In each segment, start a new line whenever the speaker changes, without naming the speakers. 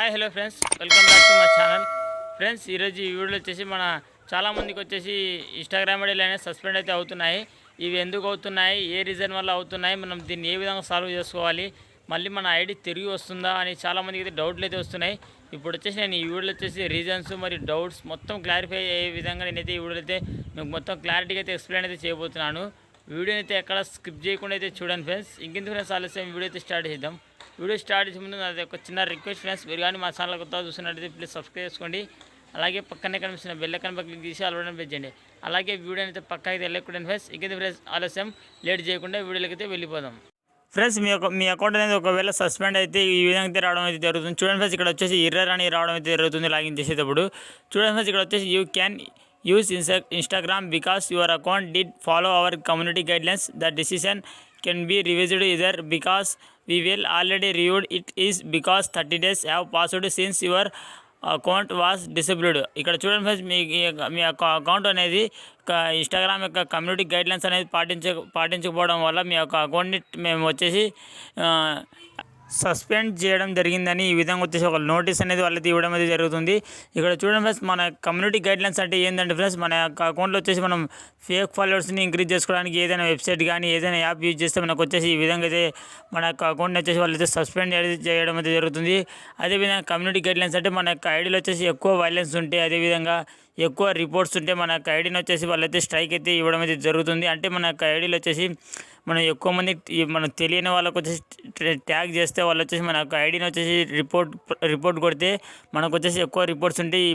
Hi hello friends, welcome back to my channel. Friends, ఈరోజు ఈ వీడియోలో వచ్చేసి చాలామందికి వచ్చేసి ఇన్స్టాగ్రామ్ ఐడీలు అనేవి సస్పెండ్ అయితే అవుతున్నాయి. ఇవి ఎందుకు అవుతున్నాయి, ఏ రీజన్ వల్ల అవుతున్నాయి, మనం దీన్ని ఏ విధంగా సాల్వ్ చేసుకోవాలి, మళ్ళీ మన ఐడి తిరిగి వస్తుందా అని చాలామందికి అయితే డౌట్లు అయితే వస్తున్నాయి. ఇప్పుడు వచ్చేసి నేను ఈ వీడియోలో వచ్చేసి రీజన్స్ మరియు డౌట్స్ మొత్తం క్లారిఫై అయ్యే విధంగా నేనైతే ఈ వీడియోలో అయితే మీకు మొత్తం క్లారిటీగా అయితే ఎక్స్ప్లెయిన్ అయితే చేయబోతున్నాను. వీడియోని అయితే ఎక్కడ స్కిప్ చేయకుండా అయితే చూడండి ఫ్రెండ్స్. ఇంకెందుకు ఫ్రెండ్స్ ఆలస్యం వీడియో అయితే స్టార్ట్ చేద్దాం. వీడియో స్టార్ట్ చేసే ముందు నాది ఒక చిన్న రిక్వెస్ట్ ఫ్రెండ్స్, మీరు కానీ మా ఛానల్ కొత్తగా చూస్తున్నట్టయితే ప్లీజ్ సబ్స్క్రైబ్ చేసుకోండి. అలాగే పక్కనే కనిపిస్తున్న బెల్ ఐకాన్ పై క్లిక్ చేసి ఆల్రెడీ పెంచండి. అలాగే వీడియోని అయితే పక్కకి వెళ్ళకూడదు ఫ్రెండ్స్. ఇంకేంటి ఫ్రెండ్స్ ఆలస్యం లేట్ చేయకుండా వీడియోలోకి అయితే వెళ్ళిపోదాం. ఫ్రెండ్స్, మీ అకౌంట్ అనేది ఒకవేళ సస్పెండ్ అయితే ఈ విధంగా అయితే రావడం అయితే జరుగుతుంది. చూడండి ఫ్రెండ్స్, ఇక్కడ వచ్చేసి ఎర్రర్ అని రావడం అయితే జరుగుతుంది లాగిన్ చేసేటప్పుడు. చూడండి ఫ్రెండ్స్, ఇక్కడ వచ్చేసి you can use Instagram because your account did follow our community guidelines. The decision can be revised either because we will already reviewed it is because 30 days have passed since your account was disabled. ఇక్కడ చూడండి friends, మీ account అనేది Instagram యొక్క community guidelines అనేది పాటించకపోవడం వల్ల మీ యొక్క అకౌంట్ని మేము వచ్చేసి సస్పెండ్ చేయడం జరిగిందని ఈ విధంగా వచ్చేసి ఒక నోటీస్ అనేది వాళ్ళకి ఇవ్వడం అనేది జరుగుతుంది. ఇక్కడ చూడండి ఫ్రెండ్స్, మన కమ్యూనిటీ గైడ్లైన్స్ అంటే ఏంటంటే ఫ్రెండ్స్, మన యొక్క అకౌంట్లో వచ్చేసి మనం ఫేక్ ఫాలోవర్స్ని ఇంక్రీజ్ చేసుకోవడానికి ఏదైనా వెబ్సైట్ కానీ ఏదైనా యాప్ యూజ్ చేస్తే మనకు వచ్చేసి ఈ విధంగా అయితే మన యొక్క అకౌంట్ని వచ్చేసి వాళ్ళు అయితే సస్పెండ్ చేయడం అయితే జరుగుతుంది. అదేవిధంగా కమ్యూనిటీ గైడ్లైన్స్ అంటే మన యొక్క ఐడీలో వచ్చేసి ఎక్కువ వైలెన్స్ ఉంటే, అదేవిధంగా ఎక్కువ రిపోర్ట్స్ ఉంటే మన యొక్క ఐడీని వచ్చేసి వాళ్ళైతే స్ట్రైక్ అయితే ఇవ్వడం అయితే జరుగుతుంది. అంటే మన యొక్క ఐడీలో వచ్చేసి మనం ఎక్కువ మంది మనం తెలియని వాళ్ళకి వచ్చేసి ట్యాగ్ చేస్తే వాళ్ళు వచ్చేసి మన యొక్క ఐడీని వచ్చేసి రిపోర్ట్ కొడితే మనకు వచ్చేసి ఎక్కువ రిపోర్ట్స్ ఉంటే ఈ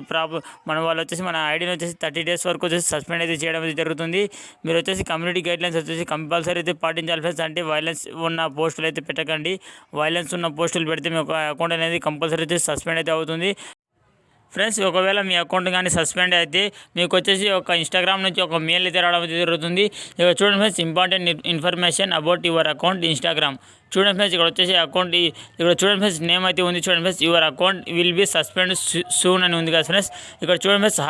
వాళ్ళు వచ్చేసి మన ఐడీని వచ్చేసి 30 days వరకు వచ్చేసి సస్పెండ్ అయితే చేయడం అయితే జరుగుతుంది. మీరు వచ్చేసి కమ్యూనిటీ గైడ్లైన్స్ వచ్చేసి కంపల్సరీ అయితే పాటించాలి ఫ్రెండ్స్. అంటే వైలెన్స్ ఉన్న పోస్టులు అయితే పెట్టకండి. వైలెన్స్ ఉన్న పోస్టులు పెడితే మీ యొక్క అకౌంట్ అనేది కంపల్సరీ అయితే సస్పెండ్ అయితే అవుతుంది. ఫ్రెండ్స్, ఒకవేళ మీ అకౌంట్ కానీ సస్పెండ్ అయితే మీకు వచ్చేసి ఒక ఇన్స్టాగ్రామ్ నుంచి ఒక మెయిల్ అయితే రావడం అయితే జరుగుతుంది. ఇక్కడ చూడండి friends, important information about your account Instagram. చూడండి ఫ్రెండ్స్, ఇక్కడ వచ్చేసి అకౌంట్ ఇక్కడ చూడండి ఫ్రెండ్స్, నేమ్ అయితే ఉంది. చూడండి friends, your account will be suspend soon అని ఉంది కదా ఫ్రెండ్స్. ఇక్కడ చూడండి friends,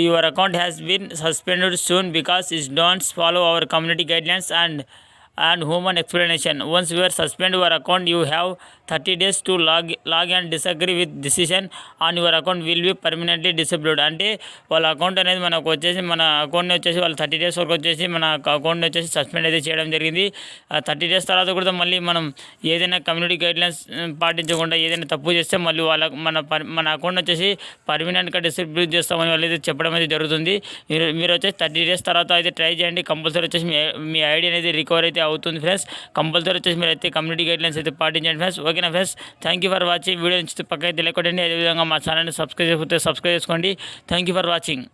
your account has been suspended soon because it don'ts follow our community guidelines and human explanation. Once you are suspend your account, you have 30 days to log and disagree with decision on your account will be permanently disabled. అంటే వాళ్ళ account అనేది మనకు వచ్చేసి మన అకౌంట్ని వచ్చేసి వాళ్ళు 30 days వరకు వచ్చేసి మన అకౌంట్ని వచ్చేసి సస్పెండ్ అయితే చేయడం జరిగింది. 30 days తర్వాత కూడా మళ్ళీ మనం ఏదైనా కమ్యూనిటీ గైడ్లైన్స్ పాటించకుండా ఏదైనా తప్పు చేస్తే మళ్ళీ మన అకౌంట్ వచ్చేసి పర్మనెంట్గా డిసేబుల్ చేస్తామని వాళ్ళు అయితే చెప్పడం అయితే జరుగుతుంది. మీరు వచ్చేసి 30 days తర్వాత అయితే ట్రై చేయండి. కంపల్సరీ వచ్చేసి మీ ఐడి అనేది రికవర్ అయితే అవుతుంది ఫ్రెండ్స్. కంపల్సరీ వచ్చేసి మీరు అయితే కమ్యూనిటీ గైడ్లైన్స్ అయితే పాటించండి ఫ్రెండ్స్. ఓకేనా friends, thank you for watching. Video నుంచి పక్కన తెలియకొట్టండి. అదేవిధంగా మా ఛానల్ని సబ్స్క్రైబ్ చేసుకోండి. Thank you for watching.